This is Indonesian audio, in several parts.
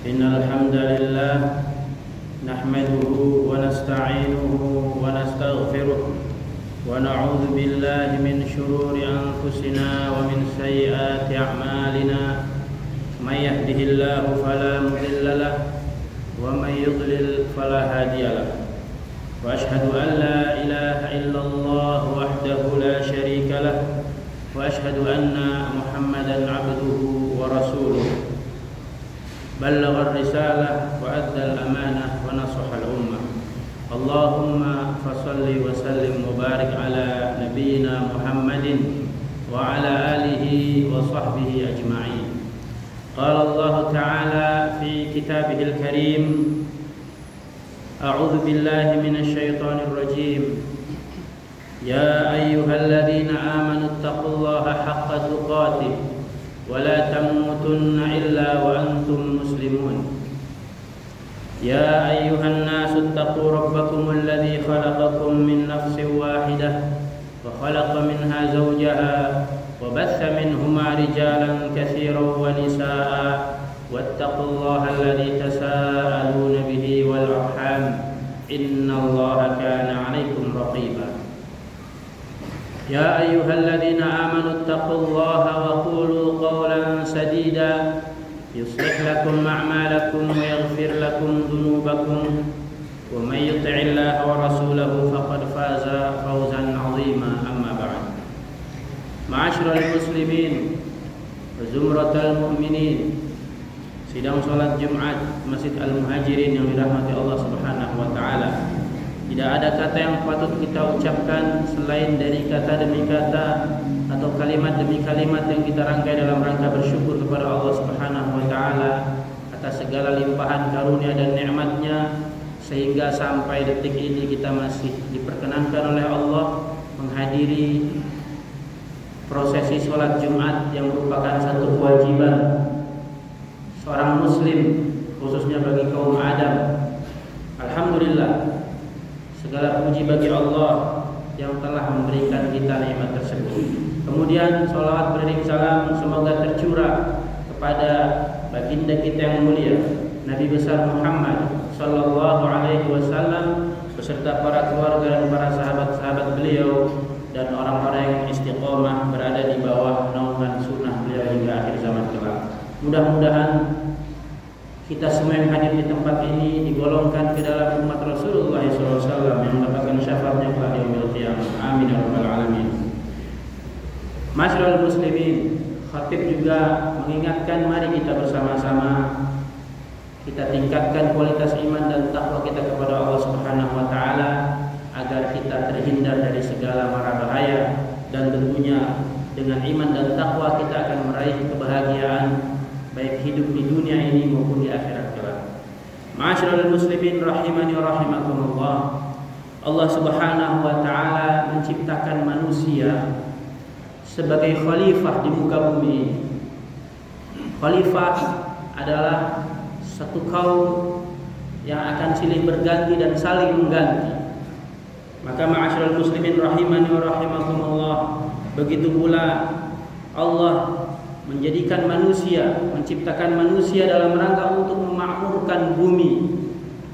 إن الحمد لله نحمده ونستعينه ونستغفره ونعوذ بالله من شرور أنفسنا ومن سيئات أعمالنا من يهده الله فلا مضل له ومن يضلل فلا هادي له وأشهد أن لا إله إلا الله وحده لا شريك له وأشهد أن محمدا عبده ورسوله بلغ الرسالة وأدى الأمانة ونصح الأمة اللهم فصل وسلم وبارك على نبينا محمد وعلى آله وصحبه أجمعين. قال الله تعالى في كتابه الكريم: أعوذ بالله من الشيطان الرجيم. يا أيها الذين آمنوا اتقوا الله حق تقاته ولا تموتن إلا وأنتم مسلمون. يا أيها الناس اتقوا ربكم الذي خلقكم من نفس واحدة وخلق منها زوجها وبث منهما رجالا كثيرا ونساء واتقوا الله الذي تساءلون به والأرحام إن الله كان عليكم رقيبا. يا أيها الذين آمنوا اتقوا الله وقولوا قولا سديدا يصلح لكم أعمالكم ويغفر لكم ذنوبكم ومن يطع الله ورسوله فقد فاز فوزا عظيما. أما بعد. معاشر المسلمين وزمرة المؤمنين, sidang salat Jumat Masjid Al-Muhajirin yang dirahmati Allah Subhanahu wa taala. Tidak ada kata yang patut kita ucapkan selain dari kata demi kata atau kalimat demi kalimat yang kita rangkai dalam rangka bersyukur kepada Allah Subhanahu wa taala atas segala limpahan karunia dan nikmat-Nya, sehingga sampai detik ini kita masih diperkenankan oleh Allah menghadiri prosesi sholat Jumat yang merupakan satu kewajiban seorang muslim, khususnya bagi kaum Adam. Alhamdulillah, segala puji bagi Allah yang telah memberikan kita nikmat tersebut. Kemudian salawat beriring salam semoga tercurah kepada baginda kita yang mulia Nabi besar Muhammad sallallahu alaihi wasallam beserta para keluarga dan para sahabat-sahabat beliau dan orang-orang yang istiqomah berada di bawah naungan sunnah beliau hingga akhir zaman kelak. Mudah-mudahan kita semua yang hadir di tempat ini digolongkan ke dalam umat Rasulullah SAW yang mendapatkan syafaatnya pada yaumil qiyamah. Amin ya rabbal alamin. Masyarul muslimin, khatib juga mengingatkan mari kita bersama-sama kita tingkatkan kualitas iman dan takwa kita kepada Allah Subhanahu wa taala agar kita terhindar dari segala mara bahaya, dan tentunya dengan iman dan takwa kita akan meraih kebahagiaan baik hidup di dunia ini maupun di akhirat kelak. Ma'asyiral muslimin rahimani wa rahimakumullah. Allah Subhanahu wa taala menciptakan manusia sebagai khalifah di muka bumi ini. Khalifah adalah satu kaum yang akan silih berganti dan saling mengganti. Maka ma'asyiral muslimin rahimani wa rahimakumullah, begitu pula Allah menjadikan manusia, menciptakan manusia dalam rangka untuk memakmurkan bumi.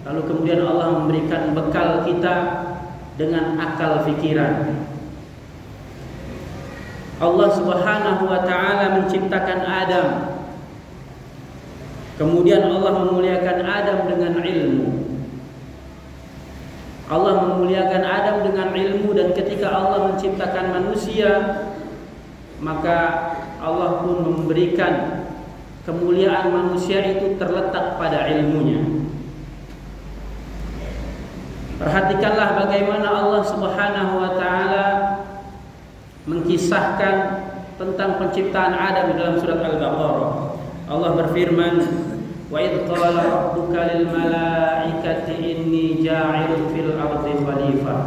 Lalu kemudian Allah memberikan bekal kita dengan akal fikiran. Allah Subhanahu wa taala menciptakan Adam. Kemudian Allah memuliakan Adam dengan ilmu. Allah memuliakan Adam dengan ilmu, dan ketika Allah menciptakan manusia, maka Allah pun memberikan kemuliaan manusia itu terletak pada ilmunya. Perhatikanlah bagaimana Allah Subhanahu wa taala mengkisahkan tentang penciptaan Adam dalam surat Al-Baqarah. Allah berfirman, "Wa idh qala rabbuka lil malaikati inni ja'ilun fil ardi khalifah."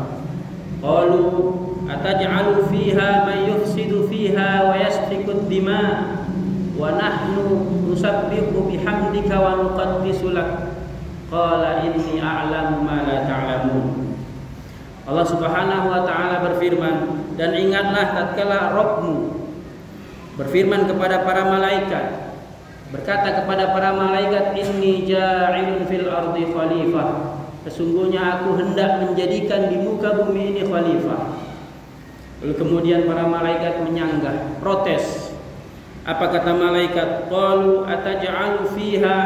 Qalu ataj'alu fiha man yufsidu fiha wa yasfiku ad-dima wa nahnu nusabbihu bihamdika wa nuqaddisu lak. Qala inni a'lamu ma la ta'lamun. Allah Subhanahu wa taala berfirman, dan ingatlah tatkala Rabbmu berfirman kepada para malaikat, berkata kepada para malaikat, inni ja'ilun fil ardi khalifah, sesungguhnya aku hendak menjadikan di muka bumi ini khalifah. Lalu kemudian para malaikat menyanggah, protes. Apa kata malaikat? Qalu ataj'alu fiha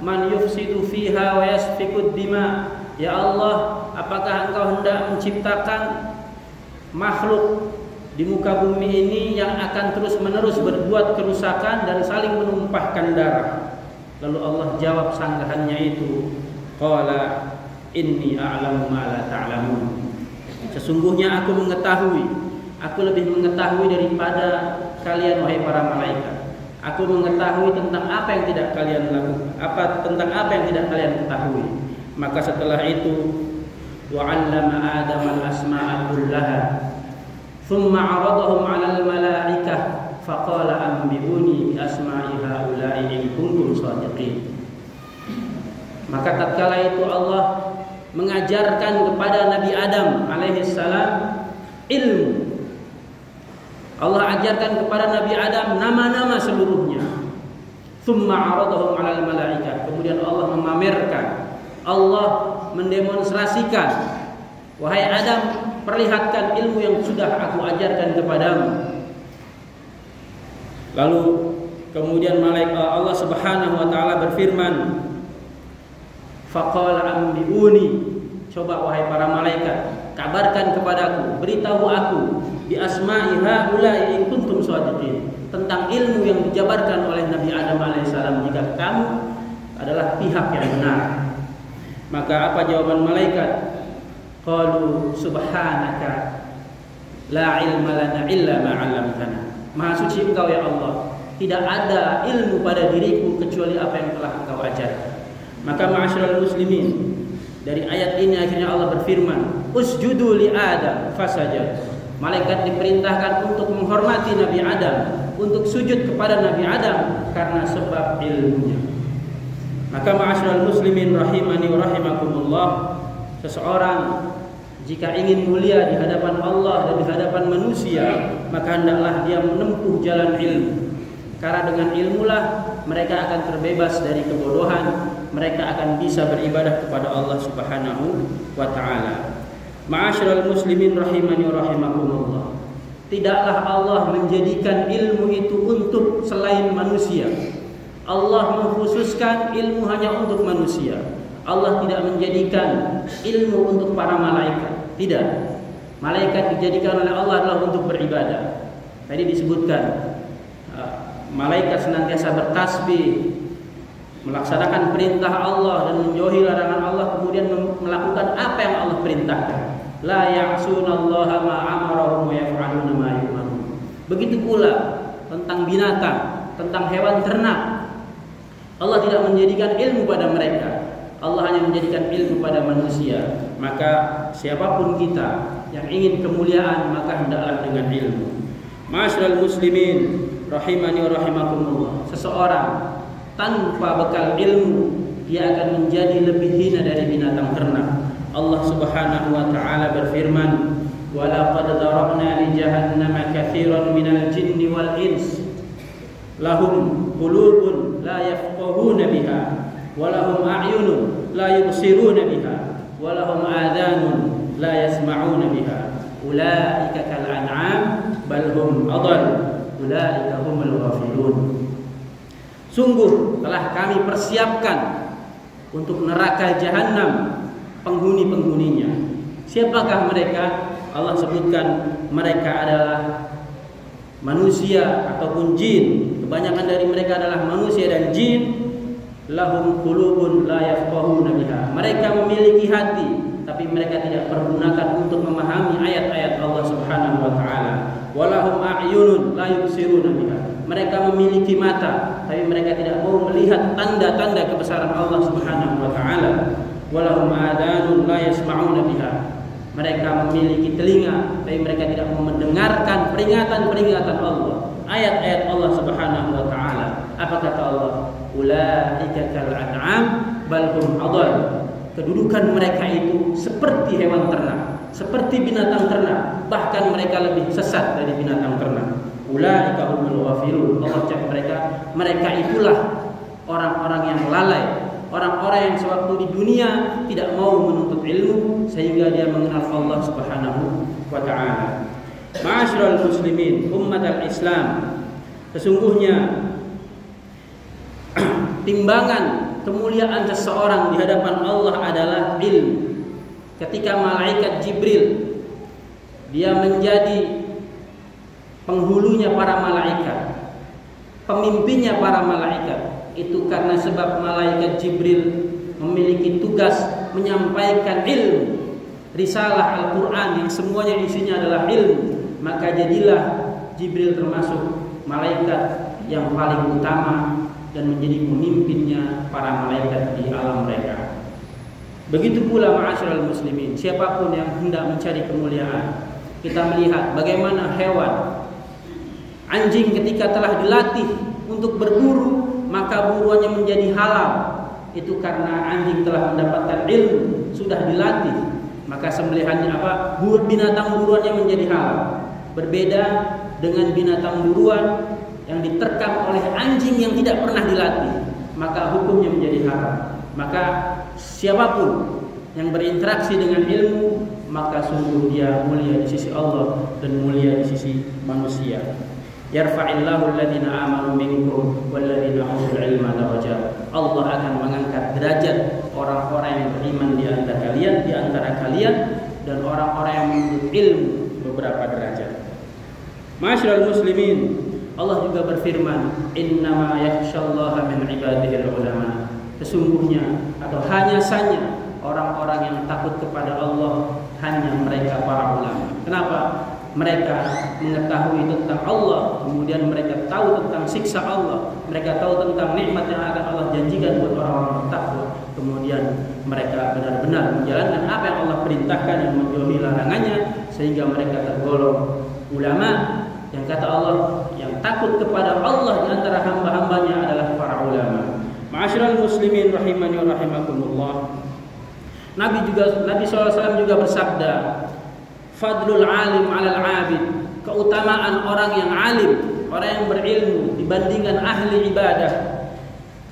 man yufsidu fiha wa yasfikud dima. Ya Allah, apakah engkau hendak menciptakan makhluk di muka bumi ini yang akan terus-menerus berbuat kerusakan dan saling menumpahkan darah? Lalu Allah jawab sanggahannya itu, qala inni a'lamu ma la ta'lamun. Sesungguhnya aku mengetahui, aku lebih mengetahui daripada kalian wahai para malaikat. Aku mengetahui tentang apa yang tidak kalian lakukan, tentang apa yang tidak kalian ketahui. Maka setelah itu wa 'allama Adam al-asma'a kullaha thumma 'aradahum 'alal malaikah faqala anbi'uni bi asma'i haula'i in kuntum shadiqin. Maka tatkala itu Allah mengajarkan kepada Nabi Adam alaihi salam ilmu. Allah ajarkan kepada Nabi Adam nama-nama seluruhnya. Thumma 'aradahum 'alal malaikah. Kemudian Allah memamerkan, Allah mendemonstrasikan, wahai Adam, perlihatkan ilmu yang sudah aku ajarkan kepadamu. Lalu kemudian Allah Subhanahu wa taala berfirman, faqala anbi'uni, coba wahai para malaikat, kabarkan kepadaku, beritahu aku bi asma'i haula'i in kuntum shadiqin, tentang ilmu yang dijabarkan oleh Nabi Adam alaihissalam jika kamu adalah pihak yang benar. Maka apa jawaban malaikat? Qalu subhanaka la ilma lana illa ma 'allamtana. Maha suci Engkau ya Allah, tidak ada ilmu pada diriku kecuali apa yang telah Engkau ajarkan. Maka ma'asyiral muslimin, dari ayat ini akhirnya Allah berfirman, usjudu li Adam fasajad. Malaikat diperintahkan untuk menghormati Nabi Adam, untuk sujud kepada Nabi Adam karena sebab ilmunya. Maka ma'asyiral muslimin rahimani wa rahimakumullah, seseorang jika ingin mulia di hadapan Allah dan di hadapan manusia, maka hendaklah dia menempuh jalan ilmu. Karena dengan ilmulah mereka akan terbebas dari kebodohan, mereka akan bisa beribadah kepada Allah Subhanahu wa taala. Ma'asyiral muslimin rahimani wa rahimakumullah, tidaklah Allah menjadikan ilmu itu untuk selain manusia. Allah mengkhususkan ilmu hanya untuk manusia. Allah tidak menjadikan ilmu untuk para malaikat. Tidak. Malaikat dijadikan oleh Allah adalah untuk beribadah. Tadi disebutkan malaikat senantiasa bertasbih, melaksanakan perintah Allah dan menjauhi larangan Allah, kemudian melakukan apa yang Allah perintahkan. La ya'sunallaha ma amarahum wa yaf'aluna ma yu'marun. Begitu pula tentang binatang, tentang hewan ternak. Allah tidak menjadikan ilmu pada mereka. Allah hanya menjadikan ilmu pada manusia. Maka siapapun kita yang ingin kemuliaan, maka hendaklah dengan ilmu. Ma'asyiral muslimin rahimani wa rahimakumullah, seseorang tanpa bekal ilmu, dia akan menjadi lebih hina dari binatang ternak. Allah Subhanahu wa taala berfirman, wa laqad darabna li jahannama katsiran minal jinni wal ins lahum qulubun la yafqahuna biha wa lahum a'yunun la yubsiruna biha wa lahum adhanun la yasma'una biha ulaika kal an'am bal hum adall ulaika humul ghafilun. Sungguh telah kami persiapkan untuk neraka jahanam penghuni-penghuninya. Siapakah mereka? Allah sebutkan mereka adalah manusia ataupun jin. Kebanyakan dari mereka adalah manusia dan jin. Lahum qulubun la yafqahuna biha. Mereka memiliki hati, tapi mereka tidak pergunakan untuk memahami ayat-ayat Allah Subhanahu wa taala. Walahum a'yunun la yubsiruna biha. Mereka memiliki mata, tapi mereka tidak mau melihat tanda-tanda kebesaran Allah Subhanahu wa taala. Walahum adhanun la yasma'una biha. Mereka memiliki telinga, tapi mereka tidak mau mendengarkan peringatan-peringatan Allah, ayat-ayat Allah Subhanahu wa taala. Apa kata Allah? Ulaika kal an'am bal hum adall. Kedudukan mereka itu seperti hewan ternak, seperti binatang ternak, bahkan mereka lebih sesat dari binatang ternak. Ulaika humul ghafilun. Allah ucap mereka itulah orang-orang yang lalai, orang-orang yang sewaktu di dunia tidak mau menuntut ilmu sehingga dia mengenal Allah Subhanahu wa taala. Ma'asyiral muslimin, ummatal Islam, sesungguhnya timbangan kemuliaan seseorang di hadapan Allah adalah ilmu. Ketika malaikat Jibril dia menjadi penghulunya para malaikat, pemimpinnya para malaikat, itu karena sebab malaikat Jibril memiliki tugas menyampaikan ilmu, risalah Al-Quran yang semuanya isinya adalah ilmu. Maka jadilah Jibril termasuk malaikat yang paling utama dan menjadi pemimpinnya para malaikat di alam mereka. Begitu pula ma'asyiral muslimin, siapapun yang hendak mencari kemuliaan, kita melihat bagaimana hewan, anjing ketika telah dilatih untuk berburu, maka buruannya menjadi halal. Itu karena anjing telah mendapatkan ilmu, sudah dilatih. Maka sembelihannya apa? Binatang buruannya menjadi halal. Berbeda dengan binatang buruan yang diterkam oleh anjing yang tidak pernah dilatih, maka hukumnya menjadi haram. Maka siapapun yang berinteraksi dengan ilmu, maka sungguh dia mulia di sisi Allah dan mulia di sisi manusia. Yarfa'illahu alladhina amanu minkum walladhina utul ilma darajat. Allah akan mengangkat derajat orang-orang yang beriman di antara kalian dan orang-orang yang menuntut ilmu beberapa derajat. Ma'asyiral muslimin, Allah juga berfirman, innama yakhsyallaha min ibadihil ulama. Sesungguhnya atau hanya saja orang-orang yang takut kepada Allah hanya mereka para ulama. Kenapa? Mereka mengetahui tentang Allah, kemudian mereka tahu tentang siksa Allah, mereka tahu tentang nikmat yang akan Allah janjikan buat orang-orang bertakwa. Kemudian mereka benar-benar menjalankan apa yang Allah perintahkan dan menjauhi larangannya, sehingga mereka tergolong ulama. Yang kata Allah, yang takut kepada Allah di antara hamba-hambanya adalah para ulama. Ma'asyiral muslimin rahimani wa rahimakumullah. Nabi SAW juga bersabda, fadlul alim 'alal 'abid, keutamaan orang yang alim, orang yang berilmu dibandingkan ahli ibadah.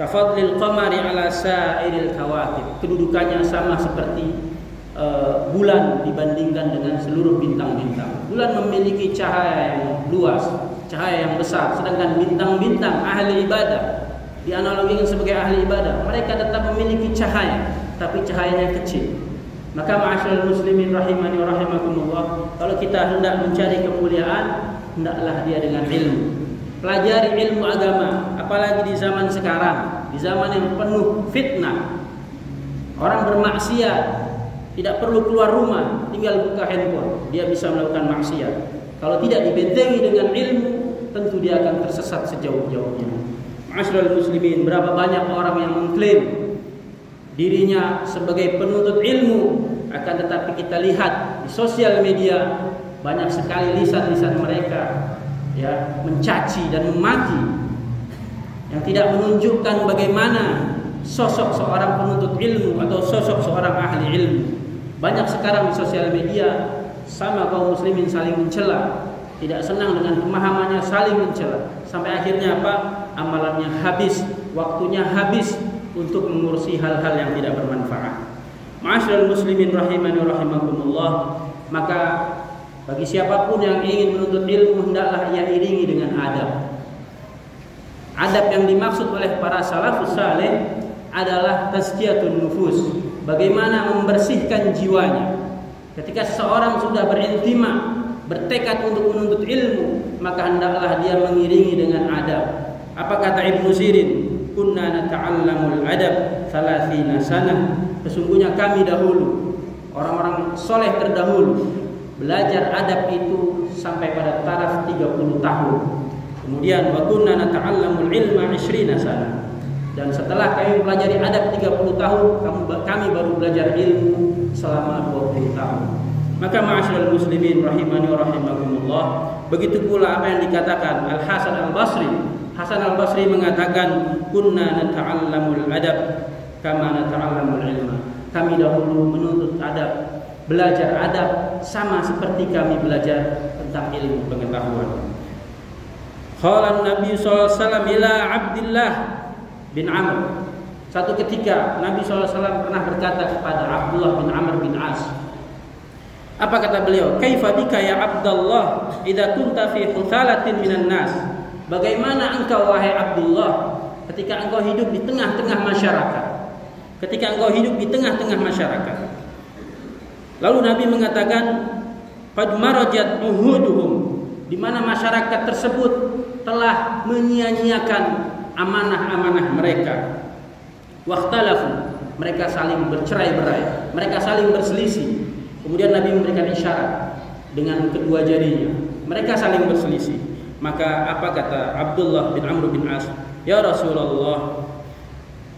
Kafadlil qamari 'ala sa'iril kawakib, kedudukannya sama seperti bulan dibandingkan dengan seluruh bintang-bintang. Bulan memiliki cahaya yang luas, cahaya yang besar, sedangkan bintang-bintang ahli ibadah dianalogikan sebagai ahli ibadah, mereka tetap memiliki cahaya, tapi cahayanya kecil. Maka ma'asyiral muslimin rahimani wa rahimakumullah, kalau kita hendak mencari kemuliaan, hendaklah dia dengan ilmu. Pelajari ilmu agama, apalagi di zaman sekarang, di zaman yang penuh fitnah. Orang bermaksiat tidak perlu keluar rumah, tinggal buka handphone, dia bisa melakukan maksiat. Kalau tidak dibentengi dengan ilmu, tentu dia akan tersesat sejauh-jauhnya. Ma'asyiral muslimin, berapa banyak orang yang mengklaim dirinya sebagai penuntut ilmu, akan tetapi kita lihat di sosial media banyak sekali lisan-lisan mereka ya mencaci dan memaki, yang tidak menunjukkan bagaimana sosok seorang penuntut ilmu atau sosok seorang ahli ilmu. Banyak sekarang di sosial media sama kaum muslimin saling mencela, tidak senang dengan pemahamannya, saling mencela, sampai akhirnya apa? Amalannya habis, waktunya habis untuk mengurusi hal-hal yang tidak bermanfaat. Ma'asyiral muslimin rahimani wa rahimakumullah, maka bagi siapapun yang ingin menuntut ilmu, hendaklah ia iringi dengan adab. Adab yang dimaksud oleh para salafus saleh adalah tazkiyatun nufus, bagaimana membersihkan jiwanya. Ketika seseorang sudah berintima, bertekad untuk menuntut ilmu, maka hendaklah dia mengiringi dengan adab. Apa kata Ibnu Sirin? Kunna nata'allamul adab 30 sanah. Sesungguhnya kami dahulu, orang-orang soleh terdahulu, belajar adab itu sampai pada taraf 30 tahun. Kemudian wa kunna nata'allamul ilma 20 sanah. Dan setelah kami pelajari adab 30 tahun, kami baru belajar ilmu selama 20 tahun. Maka ma'asyiral muslimin rahimani wa rahimakumullah, begitu pula apa yang dikatakan Al-Hasan Al-Basri. Hasan Al-Basri mengatakan, kunna nata'allamul adab kama nata'allamul ilma. Kami dahulu menuntut adab, belajar adab sama seperti kami belajar tentang ilmu pengetahuan. Qala Nabi sallallahu alaihi wasallam ila Abdullah bin Amr. Satu ketika Nabi sallallahu alaihi wasallam pernah berkata kepada Abdullah bin Amr bin As. Apa kata beliau? Kaifa bika ya Abdullah idza kunta fi huthalatin minan nas? Bagaimana engkau wahai Abdullah ketika engkau hidup di tengah-tengah masyarakat? Ketika engkau hidup di tengah-tengah masyarakat. Lalu Nabi mengatakan qad marajat uhuduhum, di mana masyarakat tersebut telah menyia-nyiakan amanah-amanah mereka. Waqtalafu, mereka saling bercerai-berai, mereka saling berselisih. Kemudian Nabi memberikan isyarat dengan kedua jarinya. Mereka saling berselisih. Maka apa kata Abdullah bin Amr bin As? Ya Rasulullah,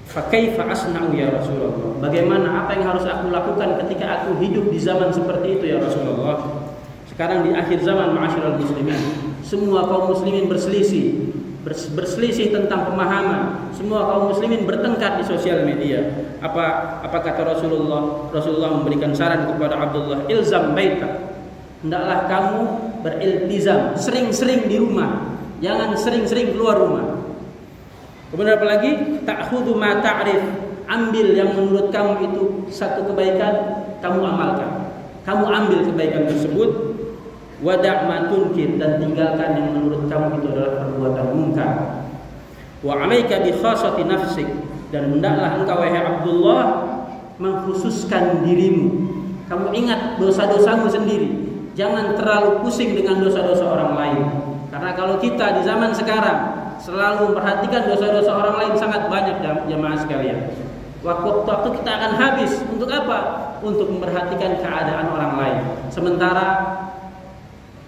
fa kaifa asna'u ya Rasulullah? Bagaimana, apa yang harus aku lakukan ketika aku hidup di zaman seperti itu ya Rasulullah? Sekarang di akhir zaman, ma'asyiral muslimin, semua kaum muslimin berselisih tentang pemahaman. Semua kaum muslimin bertengkar di sosial media. Apa kata Rasulullah? Rasulullah memberikan saran kepada Abdullah, ilzam baitak. Hendaklah kamu beriltizam, sering-sering di rumah, jangan sering-sering keluar rumah. Kemudian apa lagi? Ta'khudhu ma ta'rif, ambil yang menurut kamu itu satu kebaikan, kamu amalkan. Kamu ambil kebaikan tersebut, wada' ma tunkir, dan tinggalkan yang menurut kamu itu adalah perbuatan mungkar. Wa 'alaika bi khassati nafsik, dan hendaklah engkau wahai Abdullah mengkhususkan dirimu. Kamu ingat dosa-dosamu sendiri. Jangan terlalu pusing dengan dosa-dosa orang lain. Karena kalau kita di zaman sekarang selalu memperhatikan dosa-dosa orang lain, sangat banyak jamaah sekalian. Waktu kita akan habis untuk apa? Untuk memperhatikan keadaan orang lain. Sementara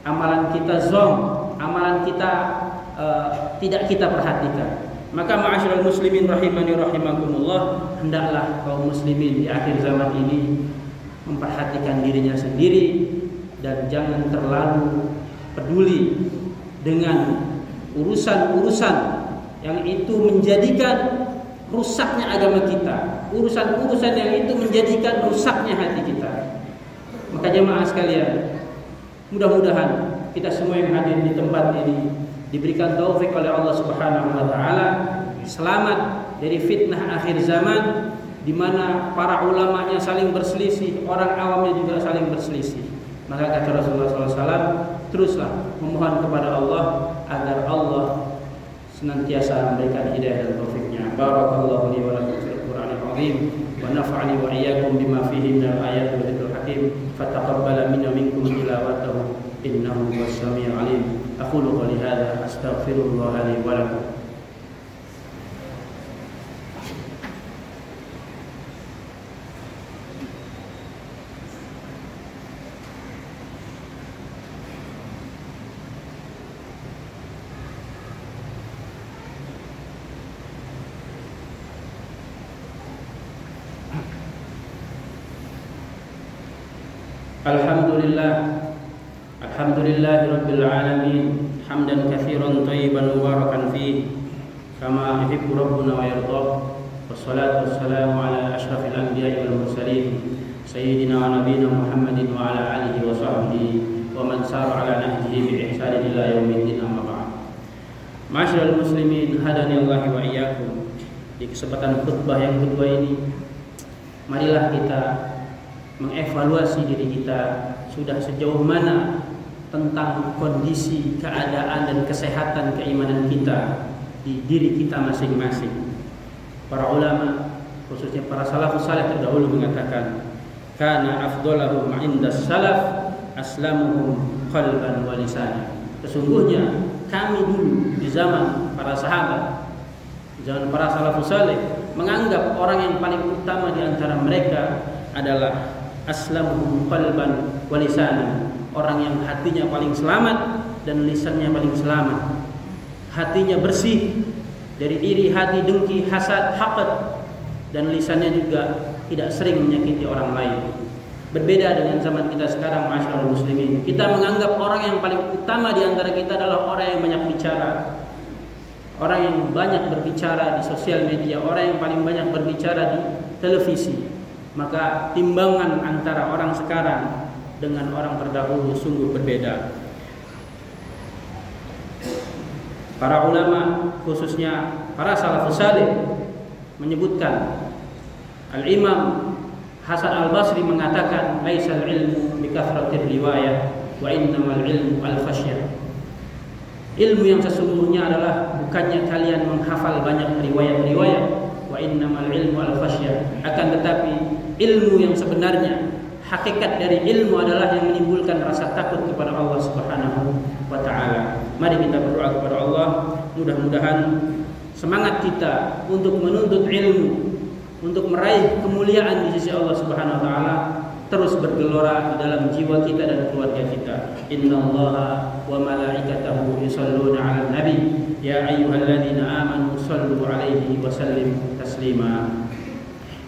amalan kita zong, amalan kita tidak kita perhatikan. Maka ma'asyiral muslimin rahimani rahimakumullah, hendaklah kaum muslimin di akhir zaman ini memperhatikan dirinya sendiri dan jangan terlalu peduli dengan urusan-urusan yang itu menjadikan rusaknya agama kita, urusan-urusan yang itu menjadikan rusaknya hati kita. Maka jemaah sekalian, mudah-mudahan kita semua yang hadir di tempat ini diberikan taufik oleh Allah Subhanahu wa taala, selamat dari fitnah akhir zaman di mana para ulamanya saling berselisih, orang awamnya juga saling berselisih. Maka kata Rasulullah SAW, teruslah memohon kepada Allah agar Allah senantiasa memberikan hidayah dan taufiknya. Barakallahu li wa lakum fil Qur'anil azim wa nafa'ani wa iyyakum bima fihi minal ayati wa dzikril hakim. Fataqabbala minna minkum tilawatahu innahu was-sami'ul alim. Aqulu qawli hadza astaghfirullah li wa lakum. Alhamdulillahi rabbil alamin, hamdan katsiran thayyiban mubarakan fihi kama yuhibbu rabbuna wa yardah. Wassalatu wassalamu ala asyrafil anbiya'i wal mursalin sayyidina wa nabiyina Muhammadin wa ala alihi wa sahbihi wa man sara ala nahjihi bi ihsanin ila yaumiddin, amma ba'd. Ma'asyiral muslimin hadani Allah wa iyyakum. Di kesempatan khutbah yang kedua ini, marilah kita mengevaluasi diri kita, sudah sejauh mana tentang kondisi, keadaan dan kesehatan keimanan kita di diri kita masing-masing. Para ulama, khususnya para salafus saleh terdahulu mengatakan, kana afdalahum 'inda salaf aslamuhum qalban wa lisanan. Sesungguhnya kami dulu di zaman para sahabat, di zaman para salafus saleh, menganggap orang yang paling utama di antara mereka adalah aslamuhum qalban wa lisanan, orang yang hatinya paling selamat dan lisannya paling selamat. Hatinya bersih dari iri hati, dengki, hasad, haqad, dan lisannya juga tidak sering menyakiti orang lain. Berbeda dengan zaman kita sekarang, ma'asyiral muslimin. Kita menganggap orang yang paling utama di antara kita adalah orang yang banyak bicara, orang yang banyak berbicara di sosial media, orang yang paling banyak berbicara di televisi. Maka timbangan antara orang sekarang dengan orang terdahulu sungguh berbeda. Para ulama khususnya para salafus saleh menyebutkan, Al-Imam Hasan Al-Basri mengatakan, laisal ilmu bikathratir riwayah wa innamal ilmu al-khasyah. Ilmu yang sesungguhnya adalah bukannya kalian menghafal banyak riwayat-riwayat, wa innamal ilmu al-khasyah, akan tetapi ilmu yang sebenarnya, hakikat dari ilmu adalah yang menimbulkan rasa takut kepada Allah Subhanahu wa taala. Mari kita berdoa kepada Allah, mudah-mudahan semangat kita untuk menuntut ilmu, untuk meraih kemuliaan di sisi Allah Subhanahu wa taala terus bergelora di dalam jiwa kita dan keluarga kita. Innallaha wa malaikatahu yusholluna 'alan nabi ya ayyuhalladzina amanu shallu 'alaihi wa sallimu taslima.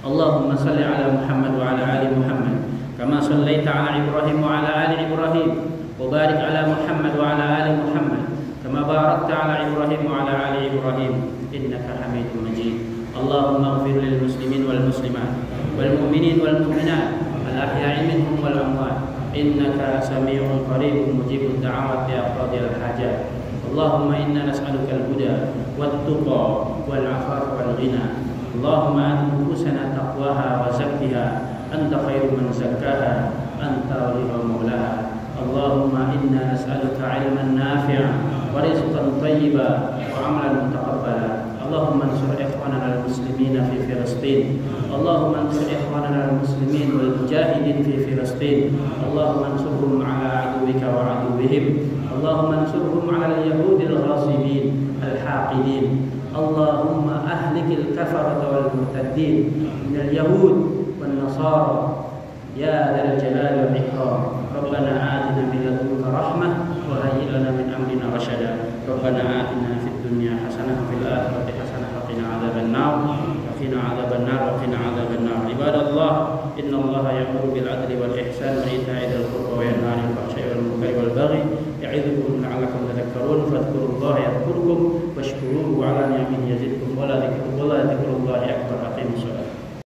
Allahumma shalli 'ala Muhammad wa 'ala ali Muhammad kama shallaita 'ala Ibrahim wa 'ala ali Ibrahim wa barik 'ala Muhammad wa 'ala ali Muhammad kama barakta 'ala Ibrahim wa 'ala ali Ibrahim innaka Hamidum Majid. Allahumma ighfir lil muslimin wal muslimat wal mu'minin wal mu'minat al ahya'i minhum wal amwat innaka samii'un qaribun mujibud da'awat ya qadil hajat. Allahumma inna nas'aluka al-huda wat tuqa wal 'afafa wal ghina. Allahumma ati nufusana taqwaha wa zakkiha anta khairu man zakkaha anta waliyuha maulaha. Allahumma inna nas'aluka 'ilman nafi'an wa rizqan thayyiban wa 'amalan mutaqabbala. Allahumma ansur ikhwanana al-muslimin fi Filistin. Allahumma ansur ikhwanana al-muslimin wal mujahidin fi Filistin. Allahumma ansurhum 'ala 'aduwika wa 'aduwwihim. Allahumma ansurhum 'ala al-yahudi al-ghasibin al-haqidin. Allahumma ahlikil kafarata wal murtaddin min al-yahud wan nasara ya dzal jalali wal ikram. Rabbana atina min ladunka rahmah wa hayyi lana min amrina rasyada. Rabbana atina fid dunya hasanah wa fil akhirati hasanah wa qina adzaban nar wa qina adzaban nar wa qina adzaban nar. Ibadallah, innallaha ya'muru bil 'adli wal ihsan wa ita'i dzil qurba